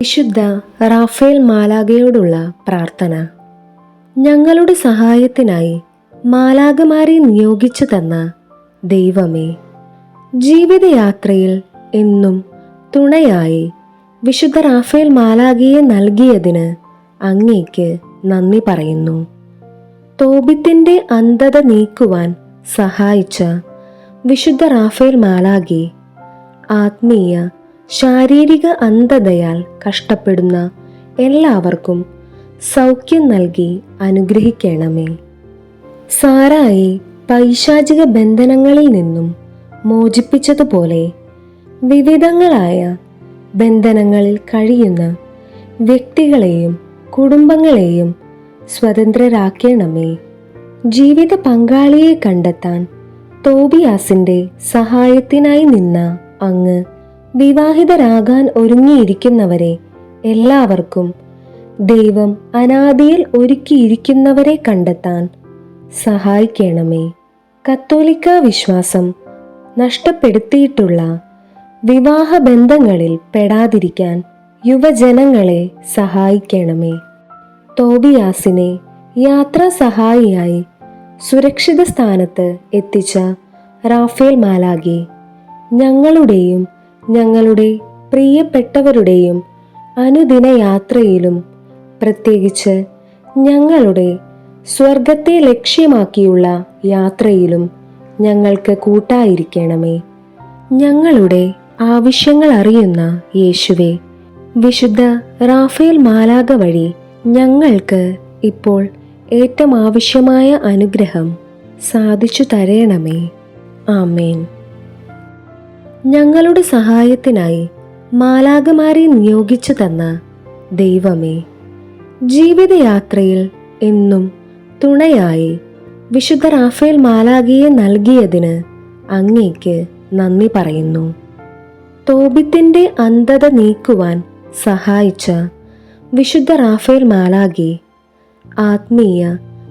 വിശുദ്ധ റാഫേൽ മാലാഖയോടുള്ള പ്രാർത്ഥന. ഞങ്ങളുടെ സഹായത്തിനായി മാലാഖമാരെ നിയോഗിച്ചു തന്ന ദൈവമേ, ജീവിതയാത്രയിൽ എന്നും തുണയായി വിശുദ്ധ റാഫേൽ മാലാഖയെ നൽകിയതിന് അങ്ങേക്ക് നന്ദി പറയുന്നു. തോബിത്തിന്റെ അന്ധത നീക്കുവാൻ സഹായിച്ച വിശുദ്ധ റാഫേൽ മാലാഖയെ ആത്മീയ ശാരീരിക അന്ധതയാൽ കഷ്ടപ്പെടുന്ന എല്ലാവർക്കും സൗഖ്യം നൽകി അനുഗ്രഹിക്കണമേ. സാറായെ പൈശാചിക ബന്ധനങ്ങളിൽ നിന്നും മോചിപ്പിച്ചതുപോലെ വിവിധങ്ങളായ ബന്ധനങ്ങളിൽ കഴിയുന്ന വ്യക്തികളെയും കുടുംബങ്ങളെയും സ്വതന്ത്രരാക്കണമേ. ജീവിത പങ്കാളിയെ കണ്ടെത്താൻ തോബിയാസിന്റെ സഹായത്തിനായി നിന്ന അങ്ങ് വിവാഹിതരാകാൻ ഒരുങ്ങിയിരിക്കുന്നവരെ എല്ലാവർക്കും ദൈവം അനാദിയിൽ ഒരുക്കിയിരിക്കുന്നവരെ കണ്ടെത്താൻ സഹായിക്കണമേ. കത്തോലിക്ക വിശ്വാസം നഷ്ടപ്പെടുത്തിയിട്ടുള്ള വിവാഹബന്ധങ്ങളിൽ പെടാതിരിക്കാൻ യുവജനങ്ങളെ സഹായിക്കണമേ. തോബിയാസിനെ യാത്രാ സഹായിയായി സുരക്ഷിത സ്ഥാനത്ത് എത്തിച്ച റാഫേൽ മാലാഖയെ ഞങ്ങളുടെയും ഞങ്ങളുടെ പ്രിയപ്പെട്ടവരുടെയും അനുദിന യാത്രയിലും പ്രത്യേകിച്ച് ഞങ്ങളുടെ സ്വർഗത്തെ ലക്ഷ്യമാക്കിയുള്ള യാത്രയിലും ഞങ്ങൾക്ക് കൂട്ടായിരിക്കണമേ. ഞങ്ങളുടെ ആവശ്യങ്ങൾ അറിയുന്ന യേശുവേ, വിശുദ്ധ റാഫേൽ മാലാഖ വഴി ഞങ്ങൾക്ക് ഇപ്പോൾ ഏറ്റവും ആവശ്യമായ അനുഗ്രഹം സാധിച്ചു തരണമേ. ആമേൻ. ഞങ്ങളുടെ സഹായത്തിനായി മാലാഖമാരെ നിയോഗിച്ചു തന്ന ദൈവമേ, ജീവിതയാത്രയിൽ എന്നും തുണയായി വിശുദ്ധ റാഫേൽ മാലാഖയെ നൽകിയതിന് അങ്ങേക്ക് നന്ദി പറയുന്നു. തോബിത്തിന്റെ അന്ധത നീക്കുവാൻ സഹായിച്ച വിശുദ്ധ റാഫേൽ മാലാഖയെ ആത്മീയ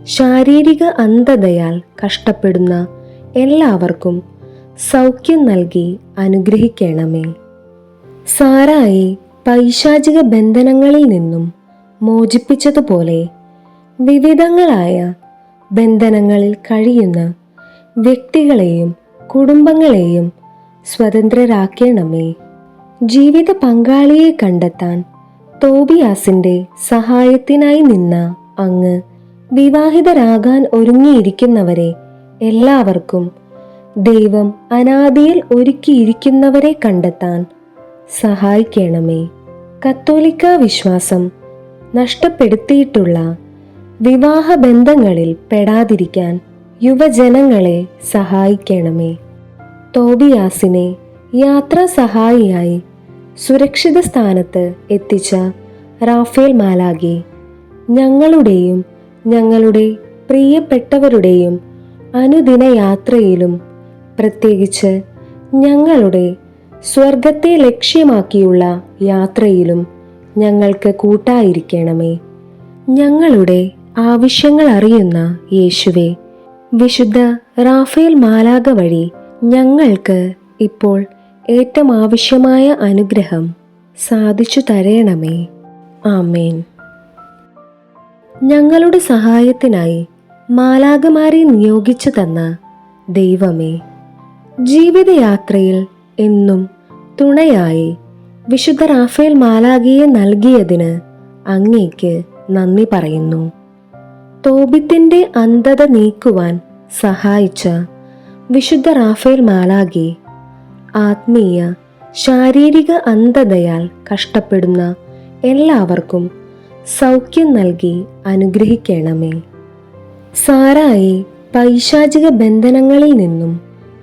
ശാരീരിക അന്ധതയാൽ കഷ്ടപ്പെടുന്ന എല്ലാവർക്കും സൗഖ്യം നൽകി അനുഗ്രഹിക്കണമേ. സാറായെ പൈശാചിക ബന്ധനങ്ങളിൽ നിന്നും മോചിപ്പിച്ചതുപോലെ വിവിധങ്ങളായ ബന്ധനങ്ങളിൽ കഴിയുന്ന വ്യക്തികളെയും കുടുംബങ്ങളെയും സ്വതന്ത്രരാക്കണമേ. ജീവിത പങ്കാളിയെ കണ്ടെത്താൻ തോബിയാസിന്റെ സഹായത്തിനായി നിന്ന അങ്ങ് വിവാഹിതരാകാൻ ഒരുങ്ങിയിരിക്കുന്നവരെ എല്ലാവർക്കും ദൈവം അനാദിയിൽ ഒരുക്കിയിരിക്കുന്നവരെ കണ്ടെത്താൻ സഹായിക്കണമേ. കത്തോലിക്ക വിശ്വാസം നഷ്ടപ്പെടുത്തിയിട്ടുള്ള വിവാഹബന്ധങ്ങളിൽ പെടാതിരിക്കാൻ യുവജനങ്ങളെ സഹായിക്കണമേ. തോബിയാസിനെ യാത്രാ സഹായിയായി സുരക്ഷിത സ്ഥാനത്ത് എത്തിച്ച റാഫേൽ മാലാഖയെ ഞങ്ങളുടെയും ഞങ്ങളുടെ പ്രിയപ്പെട്ടവരുടെയും അനുദിന യാത്രയിലും പ്രത്യേകിച്ച് ഞങ്ങളുടെ സ്വർഗത്തെ ലക്ഷ്യമാക്കിയുള്ള യാത്രയിലും ഞങ്ങൾക്ക് കൂട്ടായിരിക്കണമേ. ഞങ്ങളുടെ ആവശ്യങ്ങൾ അറിയുന്ന യേശുവേ, വിശുദ്ധ റാഫേൽ മാലാഖ വഴി ഞങ്ങൾക്ക് ഇപ്പോൾ ഏറ്റവും ആവശ്യമായ അനുഗ്രഹം സാധിച്ചു തരണമേ. ആമേൻ. ഞങ്ങളുടെ സഹായത്തിനായി മാലാഖമാരെ നിയോഗിച്ചു തന്ന ദൈവമേ, ജീവിതയാത്രയിൽ എന്നും തുണയായി വിശുദ്ധ റാഫേൽ മാലാഖയെ നൽകിയതിന് അങ്ങേക്ക് നന്ദി പറയുന്നു. തോബിത്തിന്റെ അന്ധത നീക്കുവാൻ സഹായിച്ച വിശുദ്ധ റാഫേൽ മാലാഖയെ ആത്മീയ ശാരീരിക അന്ധതയാൽ കഷ്ടപ്പെടുന്ന എല്ലാവർക്കും സൗഖ്യം നൽകി അനുഗ്രഹിക്കണമേ. സാറായെ പൈശാചിക ബന്ധനങ്ങളിൽ നിന്നും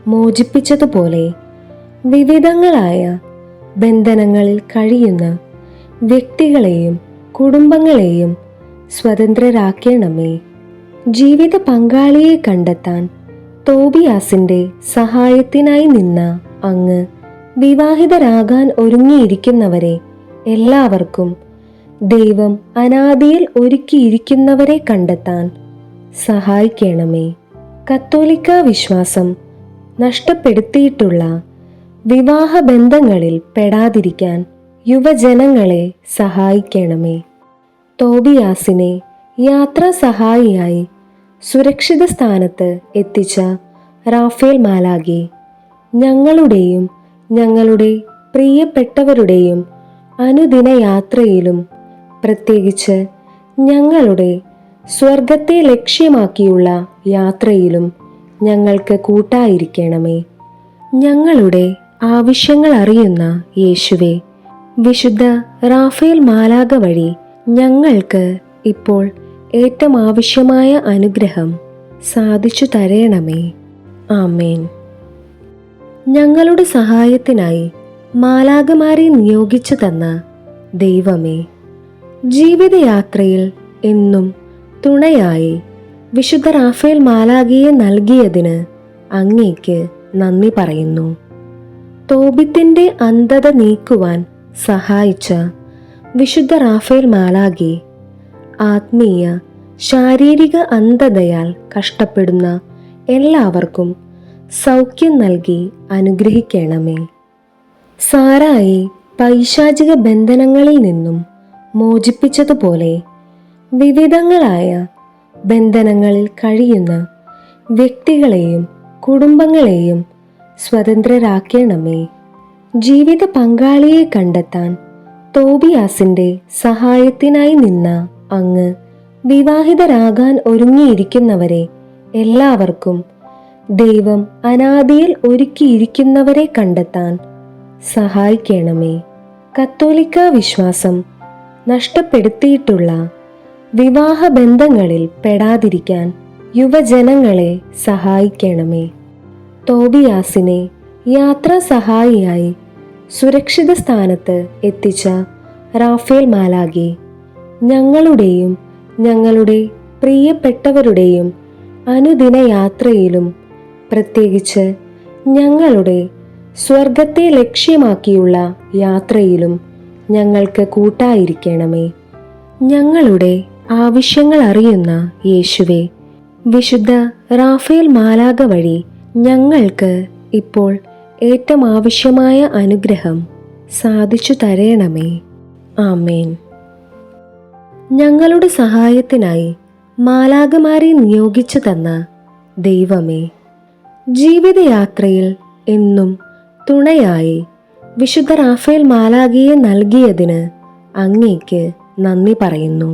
മോചിപ്പിച്ചതുപോലെ വിവിധങ്ങളായ ബന്ധനങ്ങളിൽ കഴിയുന്ന വ്യക്തികളെയും കുടുംബങ്ങളെയും സ്വതന്ത്രരാക്കണമേ. ജീവിത പങ്കാളിയെ കണ്ടെത്താൻ തോബിയാസിന്റെ സഹായത്തിനായി നിന്ന അങ്ങ് വിവാഹിതരാകാൻ ഒരുങ്ങിയിരിക്കുന്നവരെ എല്ലാവർക്കും ദൈവം അനാദിയിൽ ഒരുക്കിയിരിക്കുന്നവരെ കണ്ടെത്താൻ സഹായിക്കണമേ. കത്തോലിക്ക വിശ്വാസം നഷ്ടപ്പെടുത്തിയിട്ടുള്ള വിവാഹബന്ധങ്ങളിൽ പെടാതിരിക്കാൻ യുവജനങ്ങളെ സഹായിക്കണമേ. തോബിയാസിനെ യാത്രാ സഹായിയായി സുരക്ഷിത സ്ഥാനത്ത് എത്തിച്ച റാഫേൽ മാലാഖേ, ഞങ്ങളുടെയും ഞങ്ങളുടെ പ്രിയപ്പെട്ടവരുടെയും അനുദിന യാത്രയിലും പ്രത്യേകിച്ച് ഞങ്ങളുടെ സ്വർഗത്തെ ലക്ഷ്യമാക്കിയുള്ള യാത്രയിലും ഞങ്ങൾക്ക് കൂട്ടായിരിക്കണമേ. ഞങ്ങളുടെ ആവശ്യങ്ങൾ അറിയുന്ന യേശുവേ, വിശുദ്ധ റാഫേൽ മാലാഖ വഴി ഞങ്ങൾക്ക് ഇപ്പോൾ ഏറ്റവും ആവശ്യമായ അനുഗ്രഹം സാധിച്ചു തരേണമേ. ആമേൻ. ഞങ്ങളുടെ സഹായത്തിനായി മാലാഖമാരെ നിയോഗിച്ചു തന്ന ദൈവമേ, ജീവിതയാത്രയിൽ എന്നും തുണയായി വിശുദ്ധ റാഫേൽ മാലാഖയെ നൽകിയതിന് അങ്ങേക്ക് നന്ദി പറയുന്നു. തോബിത്തിന്റെ അന്ധത നീക്കുവാൻ സഹായിച്ച വിശുദ്ധ റാഫേൽ മാലാഖേ, ആത്മീയ ശാരീരിക അന്ധതയാൽ കഷ്ടപ്പെടുന്ന എല്ലാവർക്കും സൗഖ്യം നൽകി അനുഗ്രഹിക്കണമേ. സാറായെ പൈശാചിക ബന്ധനങ്ങളിൽ നിന്നും മോചിപ്പിച്ചതുപോലെ വിവിധങ്ങളായ ബന്ധനങ്ങളിൽ കഴിയുന്ന വ്യക്തികളെയും കുടുംബങ്ങളെയും സ്വതന്ത്രരാക്കണമേ. ജീവിത പങ്കാളിയെ കണ്ടെത്താൻ തോബിയാസിന്റെ സഹായത്തിനായി നിന്ന അങ്ങ് വിവാഹിതരാകാൻ ഒരുങ്ങിയിരിക്കുന്നവരെ എല്ലാവർക്കും ദൈവം അനാദിയിൽ ഒരുക്കിയിരിക്കുന്നവരെ കണ്ടെത്താൻ സഹായിക്കണമേ. കത്തോലിക്ക വിശ്വാസം നഷ്ടപ്പെടുത്തിയിട്ടുള്ള വിവാഹബന്ധങ്ങളിൽ പെടാതിരിക്കാൻ യുവജനങ്ങളെ സഹായിക്കണമേ. തോബിയാസിനെ യാത്രാ സഹായിയായി സുരക്ഷിത സ്ഥാനത്ത് എത്തിച്ച റാഫേൽ മാലാഖേ, ഞങ്ങളുടെയും ഞങ്ങളുടെ പ്രിയപ്പെട്ടവരുടെയും അനുദിന യാത്രയിലും പ്രത്യേകിച്ച് ഞങ്ങളുടെ സ്വർഗത്തെ ലക്ഷ്യമാക്കിയുള്ള യാത്രയിലും ഞങ്ങൾക്ക് കൂട്ടായിരിക്കണമേ. ഞങ്ങളുടെ ആവശ്യങ്ങൾ അറിയുന്ന യേശുവേ, വിശുദ്ധ റാഫേൽ മാലാഖ വഴി ഞങ്ങൾക്ക് ഇപ്പോൾ ഏറ്റവും ആവശ്യമായ അനുഗ്രഹം സാധിച്ചു തരേണമേ. ആമേൻ. ഞങ്ങളുടെ സഹായത്തിനായി മാലാഖമാരെ നിയോഗിച്ചു തന്ന ദൈവമേ, ജീവിതയാത്രയിൽ എന്നും തുണയായി വിശുദ്ധ റാഫേൽ മാലാഖയെ നൽകിയതിന് അങ്ങേക്ക് നന്ദി പറയുന്നു.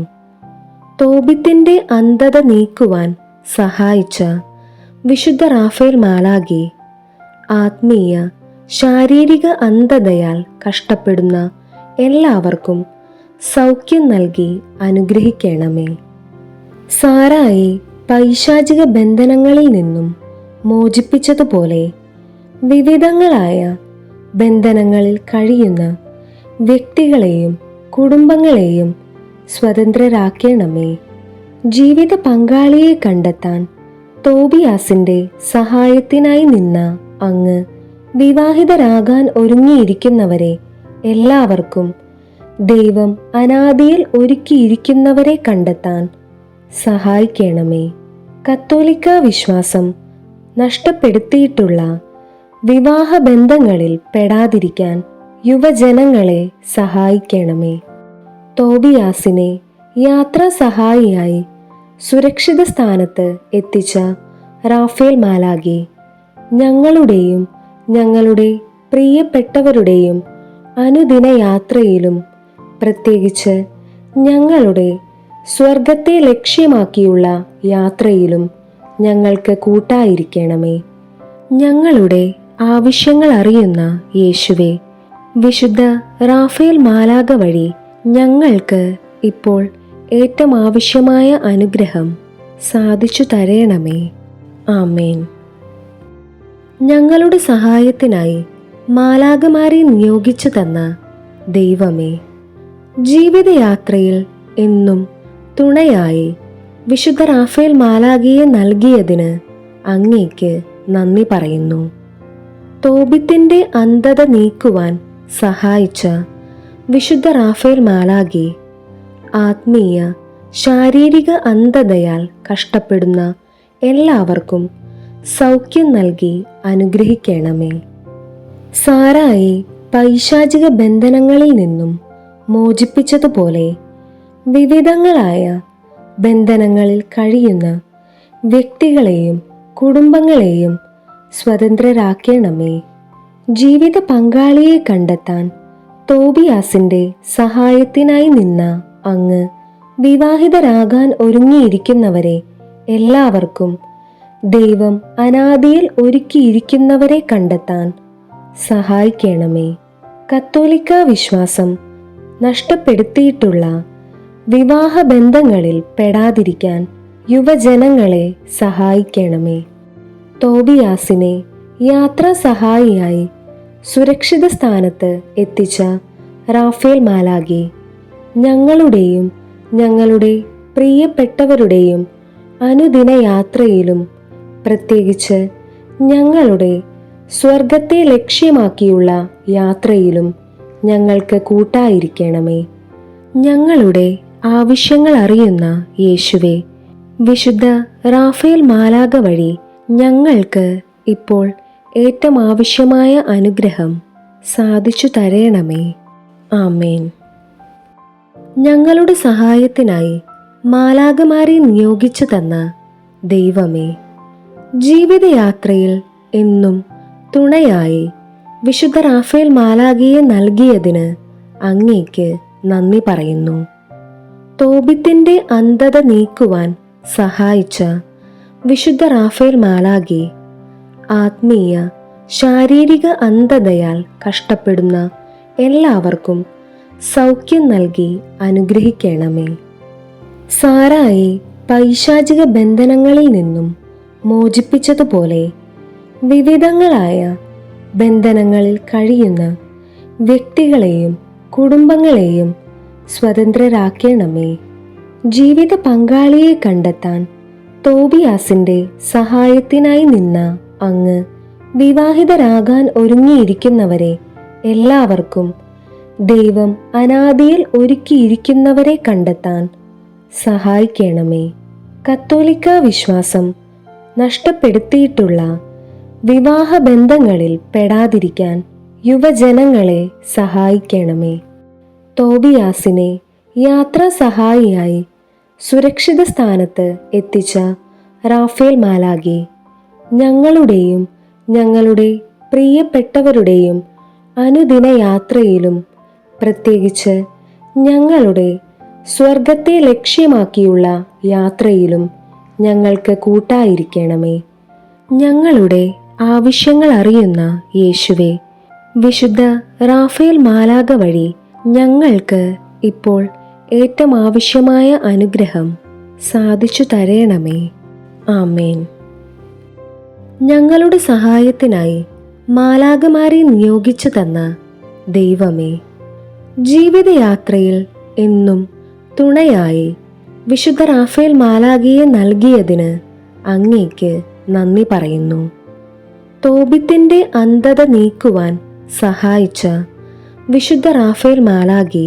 തോബിത്തിന്റെ അന്ധത നീക്കുവാൻ സഹായിച്ച വിശുദ്ധ റാഫേൽ മാലാഖേ, ആത്മീയ ശാരീരിക അന്ധതയാൽ കഷ്ടപ്പെടുന്ന എല്ലാവർക്കും സൗഖ്യം നൽകി അനുഗ്രഹിക്കണമേ. സാറായെ പൈശാചിക ബന്ധനങ്ങളിൽ നിന്നും മോചിപ്പിച്ചതുപോലെ വിവിധങ്ങളായ ബന്ധനങ്ങളിൽ കഴിയുന്ന വ്യക്തികളെയും കുടുംബങ്ങളെയും സ്വതന്ത്രരാക്കണമേ. ജീവിത പങ്കാളിയെ കണ്ടെത്താൻ തോബിയാസിന്റെ സഹായത്തിനായി നിന്ന അങ്ങ് വിവാഹിതരാകാൻ ഒരുങ്ങിയിരിക്കുന്നവരെ എല്ലാവർക്കും ദൈവം അനാദിയിൽ ഒരുക്കിയിരിക്കുന്നവരെ കണ്ടെത്താൻ സഹായിക്കണമേ. കത്തോലിക്ക വിശ്വാസം നഷ്ടപ്പെടുത്തിയിട്ടുള്ള വിവാഹബന്ധങ്ങളിൽ പെടാതിരിക്കാൻ യുവജനങ്ങളെ സഹായിക്കണമേ. തോബിയാസിനെ യാത്രാ സഹായിയായി സുരക്ഷിത സ്ഥാനത്ത് എത്തിച്ച റാഫേൽ മാലാഖേ, ഞങ്ങളുടെയും ഞങ്ങളുടെ പ്രിയപ്പെട്ടവരുടെയും അനുദിന യാത്രയിലും പ്രത്യേകിച്ച് ഞങ്ങളുടെ സ്വർഗത്തെ ലക്ഷ്യമാക്കിയുള്ള യാത്രയിലും ഞങ്ങൾക്ക് കൂട്ടായിരിക്കണമേ. ഞങ്ങളുടെ ആവശ്യങ്ങൾ അറിയുന്ന യേശുവേ, വിശുദ്ധ റാഫേൽ മാലാഖ വഴി ഞങ്ങൾക്ക് ഇപ്പോൾ ഏറ്റവും ആവശ്യമായ അനുഗ്രഹം സാധിച്ചു തരേണമേ. ആമേൻ. ഞങ്ങളുടെ സഹായത്തിനായി മാലാഖമാരെ നിയോഗിച്ചു തന്ന ദൈവമേ, ജീവിതയാത്രയിൽ എന്നും തുണയായി വിശുദ്ധ റാഫേൽ മാലാഖയെ നൽകിയതിന് അങ്ങേക്ക് നന്ദി പറയുന്നു. തോബിത്തിന്റെ അന്ധത നീക്കുവാൻ സഹായിച്ച വിശുദ്ധ റാഫേൽ മാലാഖേ, ആത്മീയ ശാരീരിക അന്ധതയാൽ കഷ്ടപ്പെടുന്ന എല്ലാവർക്കും സൗഖ്യം നൽകി അനുഗ്രഹിക്കണമേ. സാറായെ പൈശാചിക ബന്ധനങ്ങളിൽ നിന്നും മോചിപ്പിച്ചതുപോലെ വിവിധങ്ങളായ ബന്ധനങ്ങളിൽ കഴിയുന്ന വ്യക്തികളെയും കുടുംബങ്ങളെയും സ്വതന്ത്രരാക്കണമേ. ജീവിത പങ്കാളിയെ കണ്ടെത്താൻ തോബിയാസിന്റെ സഹായത്തിനായി നിന്ന അങ്ങ് വിവാഹിതരാകാൻ ഒരുങ്ങിയിരിക്കുന്നവരെ എല്ലാവർക്കും ദൈവം അനാദിയിൽ ഒരുക്കിയിരിക്കുന്നവരെ കണ്ടെത്താൻ സഹായിക്കണമേ. കത്തോലിക്ക വിശ്വാസം നഷ്ടപ്പെടുത്തിയിട്ടുള്ള വിവാഹബന്ധങ്ങളിൽ പെടാതിരിക്കാൻ യുവജനങ്ങളെ സഹായിക്കണമേ. തോബിയാസിനെ യാത്രാ സഹായിയായി സുരക്ഷിത സ്ഥാനത്ത് എത്തിച്ച റാഫേൽ മാലാഖേ, ഞങ്ങളുടെയും ഞങ്ങളുടെ പ്രിയപ്പെട്ടവരുടെയും അനുദിന യാത്രയിലും പ്രത്യേകിച്ച് ഞങ്ങളുടെ സ്വർഗത്തെ ലക്ഷ്യമാക്കിയുള്ള യാത്രയിലും ഞങ്ങൾക്ക് കൂട്ടായിരിക്കണമേ. ഞങ്ങളുടെ ആവശ്യങ്ങൾ അറിയുന്ന യേശുവേ, വിശുദ്ധ റാഫേൽ മാലാഖ വഴി ഞങ്ങൾക്ക് ഇപ്പോൾ ഏറ്റവും ആവശ്യമായ അനുഗ്രഹം സാധിച്ചു തരേണമേ. ആമേൻ. ഞങ്ങളുടെ സഹായത്തിനായി മാലാഖമാരെ നിയോഗിച്ചു തന്ന ദൈവമേ, ജീവിതയാത്രയിൽ എന്നും തുണയായി വിശുദ്ധ റാഫേൽ മാലാഖയെ നൽകിയതിന് അങ്ങേക്ക് നന്ദി പറയുന്നു. തോബിത്തിന്റെ അന്ധത നീക്കുവാൻ സഹായിച്ച വിശുദ്ധ റാഫേൽ മാലാഖേ, ആത്മീയ ശാരീരിക അന്ധതയാൽ കഷ്ടപ്പെടുന്ന എല്ലാവർക്കും സൗഖ്യം നൽകി അനുഗ്രഹിക്കണമേ. സാറായെ പൈശാചിക ബന്ധനങ്ങളിൽ നിന്നും മോചിപ്പിച്ചതുപോലെ വിവിധങ്ങളായ ബന്ധനങ്ങളിൽ കഴിയുന്ന വ്യക്തികളെയും കുടുംബങ്ങളെയും സ്വതന്ത്രരാക്കണമേ. ജീവിത പങ്കാളിയെ കണ്ടെത്താൻ തോബിയാസിന്റെ സഹായത്തിനായി നിന്ന അങ്ങ് വിവാഹിതരാകാൻ ഒരുങ്ങിയിരിക്കുന്നവരെ എല്ലാവർക്കും ദൈവം അനാദിയിൽ ഒരുക്കിയിരിക്കുന്നവരെ കണ്ടെത്താൻ സഹായിക്കണമേ. കത്തോലിക്ക വിശ്വാസം നഷ്ടപ്പെടുത്തിയിട്ടുള്ള വിവാഹബന്ധങ്ങളിൽ പെടാതിരിക്കാൻ യുവജനങ്ങളെ സഹായിക്കണമേ. തോബിയാസിനെ യാത്രാ സഹായിയായി സുരക്ഷിത സ്ഥാനത്ത് എത്തിച്ച റാഫേൽ മാലാഖേ, ഞങ്ങളുടെയും ഞങ്ങളുടെ പ്രിയപ്പെട്ടവരുടെയും അനുദിന യാത്രയിലും പ്രത്യേകിച്ച് ഞങ്ങളുടെ സ്വർഗത്തെ ലക്ഷ്യമാക്കിയുള്ള യാത്രയിലും ഞങ്ങൾക്ക് കൂട്ടായിരിക്കണമേ. ഞങ്ങളുടെ ആവശ്യങ്ങൾ അറിയുന്ന യേശുവേ, വിശുദ്ധ റാഫേൽ മാലാഖ വഴി ഞങ്ങൾക്ക് ഇപ്പോൾ ഏറ്റവും ആവശ്യമായ അനുഗ്രഹം സാധിച്ചു തരേണമേ. ആമേൻ. ഞങ്ങളുടെ സഹായത്തിനായി മാലാഖമാരെ നിയോഗിച്ചു തന്ന ദൈവമേ, ജീവിതയാത്രയിൽ എന്നും തുണയായി വിശുദ്ധ റാഫേൽ മാലാഖയെ നൽകിയതിന് അങ്ങേക്ക് നന്ദി പറയുന്നു. തോബിത്തിന്റെ അന്ധത നീക്കുവാൻ സഹായിച്ച വിശുദ്ധ റാഫേൽ മാലാഖേ,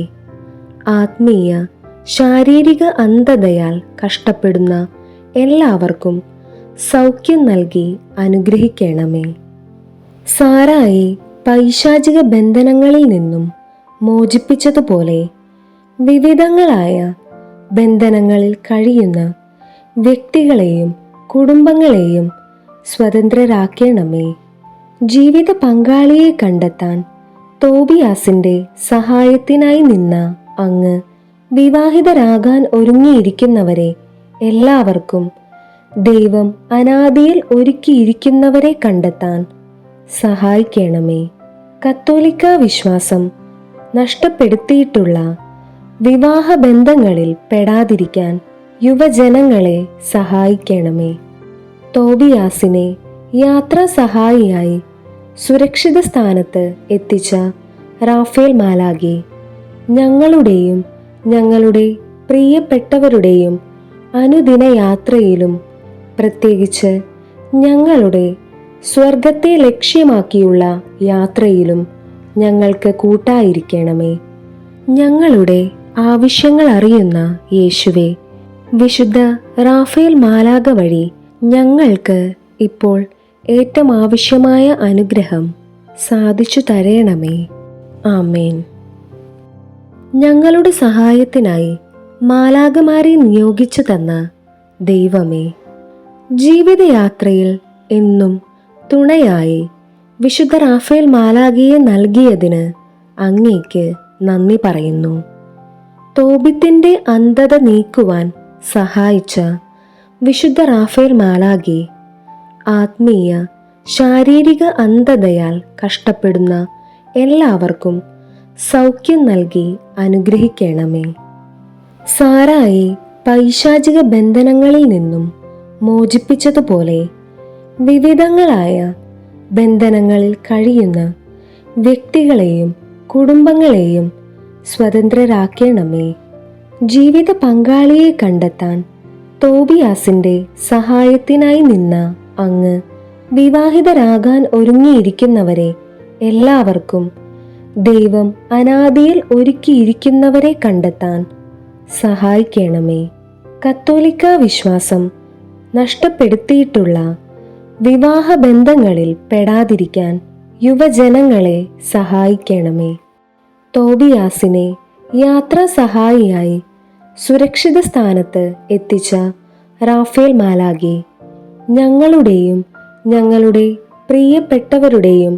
ആത്മീയ ശാരീരിക അന്ധതയാൽ കഷ്ടപ്പെടുന്ന എല്ലാവർക്കും സൗഖ്യം നൽകി അനുഗ്രഹിക്കണമേ. സാറായെ പൈശാചിക ബന്ധനങ്ങളിൽ നിന്നും മോചിപ്പിച്ചതുപോലെ വിവിധങ്ങളായ ബന്ധനങ്ങളിൽ കഴിയുന്ന വ്യക്തികളെയും കുടുംബങ്ങളെയും സ്വതന്ത്രരാക്കണമേ. ജീവിത പങ്കാളിയെ കണ്ടെത്താൻ തോബിയാസിന്റെ സഹായത്തിനായി നിന്ന അങ്ങ് വിവാഹിതരാകാൻ ഒരുങ്ങിയിരിക്കുന്നവരെ എല്ലാവർക്കും ദൈവം അനാദിയിൽ ഒരുക്കിയിരിക്കുന്നവരെ കണ്ടെത്താൻ സഹായിക്കണമേ. കത്തോലിക്ക വിശ്വാസം നഷ്ടപ്പെടുത്തിയിട്ടുള്ള വിവാഹബന്ധങ്ങളിൽ പെടാതിരിക്കാൻ യുവജനങ്ങളെ സഹായിക്കണമേ. തോബിയാസിനെ യാത്രാ സഹായിയായി സുരക്ഷിത സ്ഥാനത്ത് എത്തിച്ച റാഫേൽ മാലാഖേ, ഞങ്ങളുടെയും ഞങ്ങളുടെ പ്രിയപ്പെട്ടവരുടെയും അനുദിന യാത്രയിലും പ്രത്യേകിച്ച് ഞങ്ങളുടെ സ്വർഗത്തെ ലക്ഷ്യമാക്കിയുള്ള യാത്രയിലും ഞങ്ങൾക്ക് കൂട്ടായിരിക്കണമേ. ഞങ്ങളുടെ ആവശ്യങ്ങൾ അറിയുന്ന യേശുവേ, വിശുദ്ധ റാഫേൽ മാലാഖ വഴി ഞങ്ങൾക്ക് ഇപ്പോൾ ഏറ്റവും ആവശ്യമായ അനുഗ്രഹം സാധിച്ചു തരേണമേ. ആമേൻ. ഞങ്ങളുടെ സഹായത്തിനായി മാലാഖമാരെ നിയോഗിച്ചു തന്ന ദൈവമേ, ജീവിതയാത്രയിൽ എന്നും തുണയായി വിശുദ്ധ റാഫേൽ മാലാഖയെ നൽകിയതിന് അങ്ങേക്ക് നന്ദി പറയുന്നു. തോബിത്തിന്റെ അന്ധത നീക്കുവാൻ സഹായിച്ച വിശുദ്ധ റാഫേൽ മാലാഖയെ ആത്മീയ ശാരീരിക അന്ധതയാൽ കഷ്ടപ്പെടുന്ന എല്ലാവർക്കും സൗഖ്യം നൽകി അനുഗ്രഹിക്കണമേ. സാറായെ പൈശാചിക ബന്ധനങ്ങളിൽ നിന്നും മോചിപ്പിച്ചതുപോലെ വിവിധങ്ങളായ ബന്ധനങ്ങളിൽ കഴിയുന്ന വ്യക്തികളെയും കുടുംബങ്ങളെയും സ്വതന്ത്രരാക്കണമേ. ജീവിത പങ്കാളിയെ കണ്ടെത്താൻ തോബിയാസിന്റെ സഹായത്തിനായി നിന്ന അങ്ങ് വിവാഹിതരാകാൻ ഒരുങ്ങിയിരിക്കുന്നവരെ എല്ലാവർക്കും ദൈവം അനാദിയിൽ ഒരുക്കിയിരിക്കുന്നവരെ കണ്ടെത്താൻ സഹായിക്കണമേ. കത്തോലിക്ക വിശ്വാസം നഷ്ടപ്പെടുത്തിയിട്ടുള്ള വിവാഹബന്ധങ്ങളിൽ പെടാതിരിക്കാൻ യുവജനങ്ങളെ സഹായിക്കണമേ. തോബിയാസിനെ യാത്രാ സഹായിയായി സുരക്ഷിത സ്ഥാനത്ത് എത്തിച്ച റാഫേൽ മാലാഖയെ ഞങ്ങളുടെയും ഞങ്ങളുടെ പ്രിയപ്പെട്ടവരുടെയും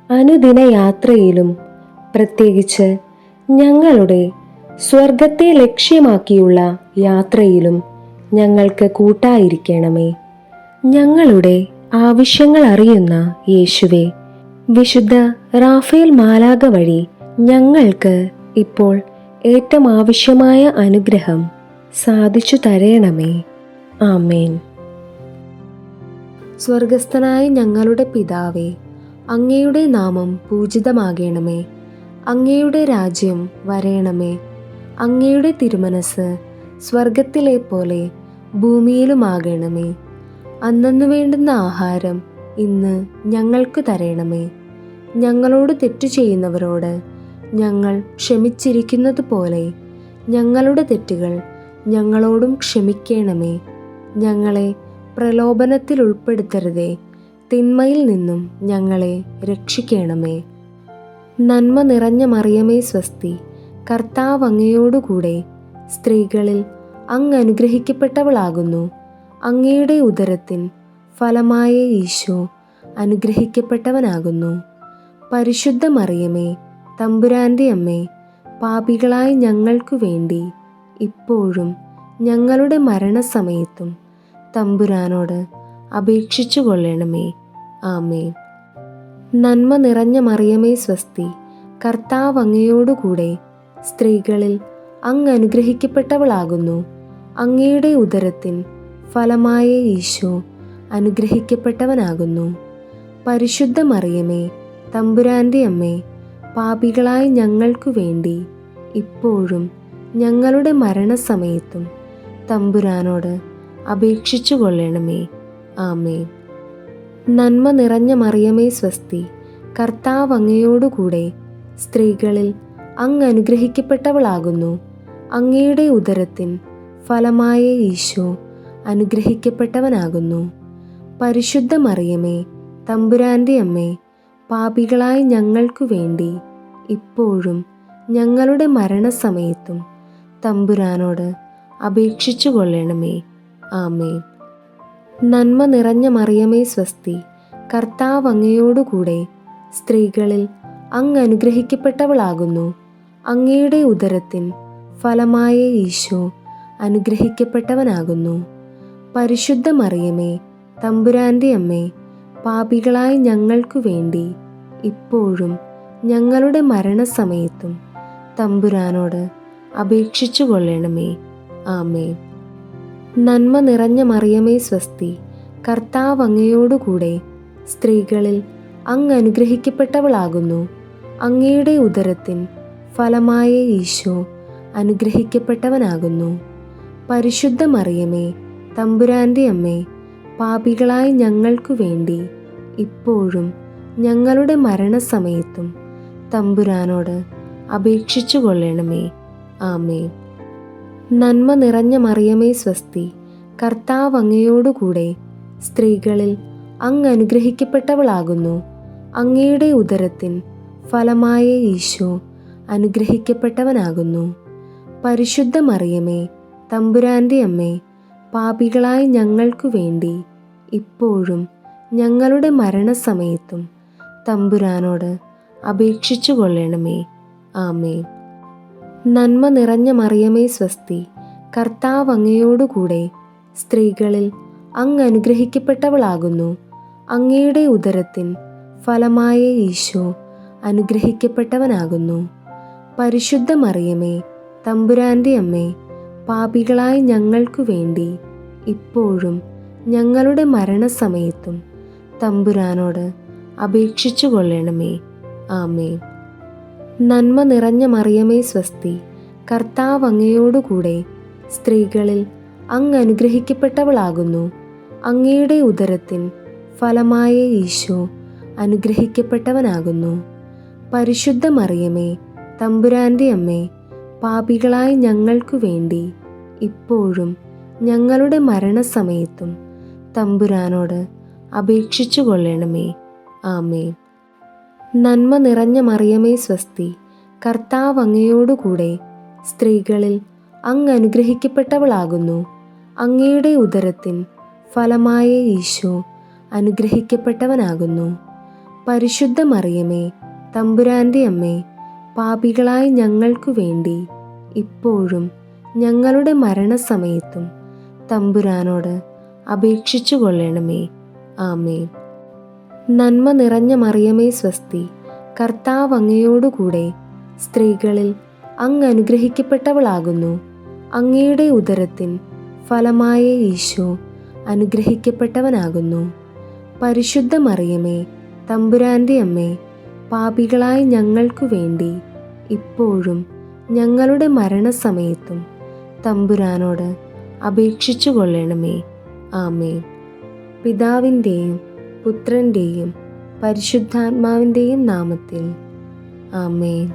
അനുദിന യാത്രയിലും പ്രത്യേകിച്ച് ഞങ്ങളുടെ സ്വർഗത്തെ ലക്ഷ്യമാക്കിയുള്ള യാത്രയിലും ഞങ്ങൾക്ക് കൂട്ടായിരിക്കണമേ. ഞങ്ങളുടെ ആവശ്യങ്ങൾ അറിയുന്ന യേശുവേ, വിശുദ്ധ റാഫേൽ മാലാഖ വഴി ഞങ്ങൾക്ക് ഇപ്പോൾ ഏറ്റവും ആവശ്യമായ അനുഗ്രഹം സാധിച്ചു തരണമേ. ആമേൻ. സ്വർഗസ്ഥനായ ഞങ്ങളുടെ പിതാവേ, അങ്ങയുടെ നാമം പൂജിതമാകണമേ. അങ്ങയുടെ രാജ്യം വരേണമേ. അങ്ങയുടെ തിരുമനസ് സ്വർഗത്തിലെ പോലെ ഭൂമിയിലുമാകണമേ. അന്നന്നു വേണ്ടുന്ന ആഹാരം ഇന്ന് ഞങ്ങൾക്ക് തരണമേ. ഞങ്ങളോട് തെറ്റു ചെയ്യുന്നവരോട് ഞങ്ങൾ ക്ഷമിച്ചിരിക്കുന്നത് പോലെ ഞങ്ങളുടെ തെറ്റുകൾ ഞങ്ങളോടും ക്ഷമിക്കണമേ. ഞങ്ങളെ പ്രലോഭനത്തിൽ ഉൾപ്പെടുത്തരുതേ, തിന്മയിൽ നിന്നും ഞങ്ങളെ രക്ഷിക്കണമേ. നന്മ നിറഞ്ഞ മറിയമേ സ്വസ്തി, കർത്താവ് അങ്ങയോടുകൂടെ സ്ത്രീകളിൽ അങ്ങ് അനുഗ്രഹിക്കപ്പെട്ടവളാകുന്നു. അങ്ങയുടെ ഉദരത്തിൻ ഫലമായ ഈശോ അനുഗ്രഹിക്കപ്പെട്ടവനാകുന്നു. പരിശുദ്ധ മറിയമേ, തമ്പുരാന്റെ അമ്മേ, പാപികളായ ഞങ്ങൾക്കു വേണ്ടി ഇപ്പോഴും ഞങ്ങളുടെ മരണസമയത്തും തമ്പുരാനോട് അപേക്ഷിച്ചു കൊള്ളണമേ. ആമേൻ. നന്മ നിറഞ്ഞ മറിയമേ സ്വസ്തി, കർത്താവ് അങ്ങയോടുകൂടെ സ്ത്രീകളിൽ അങ്ങ് അനുഗ്രഹിക്കപ്പെട്ടവളാകുന്നു. അങ്ങയുടെ ഉദരത്തിൻ ഫലമായ ഈശോ അനുഗ്രഹിക്കപ്പെട്ടവനാകുന്നു. പരിശുദ്ധ മറിയമേ, തമ്പുരാന്റെ അമ്മേ, പാപികളായ ഞങ്ങൾക്കു വേണ്ടി ഇപ്പോഴും ഞങ്ങളുടെ മരണസമയത്തും തമ്പുരാനോട് അപേക്ഷിച്ചു കൊള്ളണമേ. ആമേൻ. നന്മ നിറഞ്ഞ മറിയമേ സ്വസ്തി, കർത്താവ് അങ്ങയോടുകൂടെ സ്ത്രീകളിൽ അങ്ങ് അനുഗ്രഹിക്കപ്പെട്ടവളാകുന്നു. അങ്ങയുടെ ഉദരത്തിൻ ഫലമായ ഈശോ അനുഗ്രഹിക്കപ്പെട്ടവനാകുന്നു. പരിശുദ്ധ മറിയമേ, തമ്പുരാന്റെ അമ്മേ, പാപികളായ ഞങ്ങൾക്കു വേണ്ടി ഇപ്പോഴും ഞങ്ങളുടെ മരണസമയത്തും തമ്പുരാനോട് അപേക്ഷിച്ചു കൊള്ളണമേ. ആമേൻ. നന്മ നിറഞ്ഞ മറിയമേ സ്വസ്തി, കർത്താവ് അങ്ങയോടുകൂടെ സ്ത്രീകളിൽ അങ്ങ് അനുഗ്രഹിക്കപ്പെട്ടവളാകുന്നു. അങ്ങയുടെ ഉദരത്തിൻ ഫലമായ ഈശോ അനുഗ്രഹിക്കപ്പെട്ടവനാകുന്നു. പരിശുദ്ധ മറിയമേ, തമ്പുരാന്റെ അമ്മേ, പാപികളായ ഞങ്ങൾക്കു വേണ്ടി ഇപ്പോഴും ഞങ്ങളുടെ മരണസമയത്തും തമ്പുരാനോട് അപേക്ഷിച്ചു കൊള്ളണമേ. ആമേൻ. നന്മ നിറഞ്ഞ മറിയമേ സ്വസ്തി, കർത്താവ് അങ്ങയോടുകൂടെ സ്ത്രീകളിൽ അങ്ങ് അനുഗ്രഹിക്കപ്പെട്ടവളാകുന്നു. അങ്ങയുടെ ഉദരത്തിൻ ഫലമായ ഈശോ അനുഗ്രഹിക്കപ്പെട്ടവനാകുന്നു. പരിശുദ്ധ മറിയമേ, തമ്പുരാന്റെ അമ്മേ, പാപികളായ ഞങ്ങൾക്കു വേണ്ടി ഇപ്പോഴും ഞങ്ങളുടെ മരണസമയത്തും തമ്പുരാനോട് അപേക്ഷിച്ചു കൊള്ളണമേ. ആമേൻ. നന്മ നിറഞ്ഞ മറിയമേ സ്വസ്തി, കർത്താവ് അങ്ങയോടുകൂടെ സ്ത്രീകളിൽ അങ്ങ് അനുഗ്രഹിക്കപ്പെട്ടവളാകുന്നു. അങ്ങയുടെ ഉദരത്തിൻ ഫലമായ ഈശോ അനുഗ്രഹിക്കപ്പെട്ടവനാകുന്നു. പരിശുദ്ധ മറിയമേ, തമ്പുരാൻ്റെ അമ്മേ, പാപികളായ ഞങ്ങൾക്കു വേണ്ടി ഇപ്പോഴും ഞങ്ങളുടെ മരണസമയത്തും തമ്പുരാനോട് അപേക്ഷിച്ചു കൊള്ളണമേ. ആമേൻ. നന്മ നിറഞ്ഞ മറിയമേ സ്വസ്തി, കർത്താവ് അങ്ങയോടുകൂടെ സ്ത്രീകളിൽ അങ്ങ് അനുഗ്രഹിക്കപ്പെട്ടവളാകുന്നു. അങ്ങയുടെ ഉദരത്തിൻ ഫലമായ ഈശോ അനുഗ്രഹിക്കപ്പെട്ടവനാകുന്നു. പരിശുദ്ധ മറിയമേ, തമ്പുരാൻ്റെ അമ്മേ, പാപികളായ ഞങ്ങൾക്കു വേണ്ടി ഇപ്പോഴും ഞങ്ങളുടെ മരണസമയത്തും തമ്പുരാനോട് അപേക്ഷിച്ചു കൊള്ളണമേ. ആമേൻ. നന്മ നിറഞ്ഞ മറിയമേ സ്വസ്തി, കർത്താവ് അങ്ങയോടുകൂടെ സ്ത്രീകളിൽ അങ്ങ് അനുഗ്രഹിക്കപ്പെട്ടവളാകുന്നു. അങ്ങയുടെ ഉദരത്തിൻ ഫലമായ ഈശോ അനുഗ്രഹിക്കപ്പെട്ടവനാകുന്നു. പരിശുദ്ധ മറിയമേ, തമ്പുരാൻ്റെ അമ്മേ, പാപികളായ ഞങ്ങൾക്കു വേണ്ടി ഇപ്പോഴും ഞങ്ങളുടെ മരണസമയത്തും തമ്പുരാനോട് അപേക്ഷിച്ചു കൊള്ളണമേ. ആമേൻ. നന്മ നിറഞ്ഞ മറിയമേ സ്വസ്തി, കർത്താവ് അങ്ങയോടുകൂടെ സ്ത്രീകളിൽ അങ്ങ് അനുഗ്രഹിക്കപ്പെട്ടവളാകുന്നു. അങ്ങയുടെ ഉദരത്തിൻ ഫലമായ ഈശോ അനുഗ്രഹിക്കപ്പെട്ടവനാകുന്നു. പരിശുദ്ധ മറിയമേ, തമ്പുരാൻ്റെ അമ്മേ, പാപികളായ ഞങ്ങൾക്കു വേണ്ടി ഇപ്പോഴും ഞങ്ങളുടെ മരണസമയത്തും തമ്പുരാനോട് അപേക്ഷിച്ചു കൊള്ളണമേ. ആമേൻ. നന്മ നിറഞ്ഞ മറിയമേ സ്വസ്തി, കർത്താവ് അങ്ങയോടുകൂടെ സ്ത്രീകളിൽ അങ്ങ് അനുഗ്രഹിക്കപ്പെട്ടവളാകുന്നു. അങ്ങയുടെ ഉദരത്തിൻ ഫലമായ ഈശോ അനുഗ്രഹിക്കപ്പെട്ടവനാകുന്നു. പരിശുദ്ധ മറിയമേ, തമ്പുരാൻ്റെ അമ്മേ, പാപികളായ ഞങ്ങൾക്കു വേണ്ടി ഇപ്പോഴും ഞങ്ങളുടെ മരണസമയത്തും തമ്പുരാനോട് അപേക്ഷിച്ചു കൊള്ളണമേ. ആമേൻ. പിതാവിൻ്റെയും പുത്രൻ്റെയും പരിശുദ്ധാത്മാവിൻ്റെയും നാമത്തിൽ. ആമേൻ.